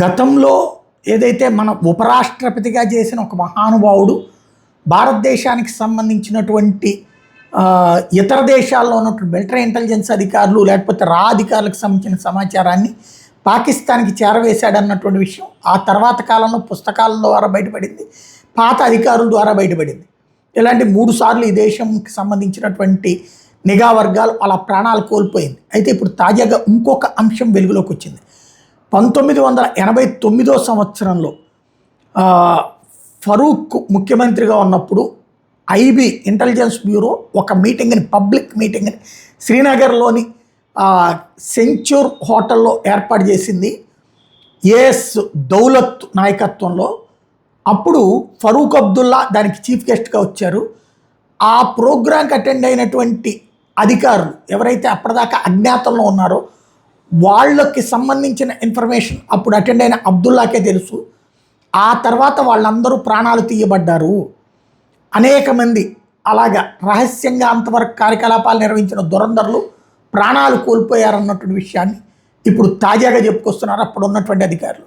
గతంలో ఏదైతే మన ఉపరాష్ట్రపతిగా చేసిన ఒక మహానుభావుడు భారతదేశానికి సంబంధించినటువంటి ఇతర దేశాల్లో ఉన్నటువంటి మిలిటరీ ఇంటెలిజెన్స్ అధికారులు లేకపోతే రా అధికారులకు సంబంధించిన సమాచారాన్ని పాకిస్తాన్కి చేరవేశాడన్నటువంటి విషయం ఆ తర్వాత కాలంలో పుస్తకాల ద్వారా బయటపడింది, పాత అధికారుల ద్వారా బయటపడింది. ఇలాంటి 3 సార్లు ఈ దేశంకి సంబంధించినటువంటి నిఘా వర్గాలు అలా ప్రాణాలు కోల్పోయింది. అయితే ఇప్పుడు తాజాగా ఇంకొక అంశం వెలుగులోకి వచ్చింది. 1989 సంవత్సరంలో ఫరూక్ ముఖ్యమంత్రిగా ఉన్నప్పుడు ఐబీ ఇంటెలిజెన్స్ బ్యూరో ఒక మీటింగ్ని, పబ్లిక్ మీటింగ్ని శ్రీనగర్లోని సెంచూర్ హోటల్లో ఏర్పాటు చేసింది ఏఎస్ దౌలత్ నాయకత్వంలో. అప్పుడు ఫరూక్ అబ్దుల్లా దానికి చీఫ్ గెస్ట్గా వచ్చారు. ఆ ప్రోగ్రాంకి అటెండ్ అయినటువంటి అధికారులు ఎవరైతే అప్పటిదాకా అజ్ఞాతంలో ఉన్నారో వాళ్ళకి సంబంధించిన ఇన్ఫర్మేషన్ అప్పుడు అటెండ్ అయిన అబ్దుల్లాకే తెలుసు. ఆ తర్వాత వాళ్ళందరూ ప్రాణాలు తీయబడ్డారు. అనేక మంది అలాగా రహస్యంగా అంతవరకు కార్యకలాపాలు నిర్వహించిన దురంధరులు ప్రాణాలు కోల్పోయారన్నటువంటి విషయాన్ని ఇప్పుడు తాజాగా చెప్పుకొస్తున్నారు అప్పుడు ఉన్నటువంటి అధికారులు.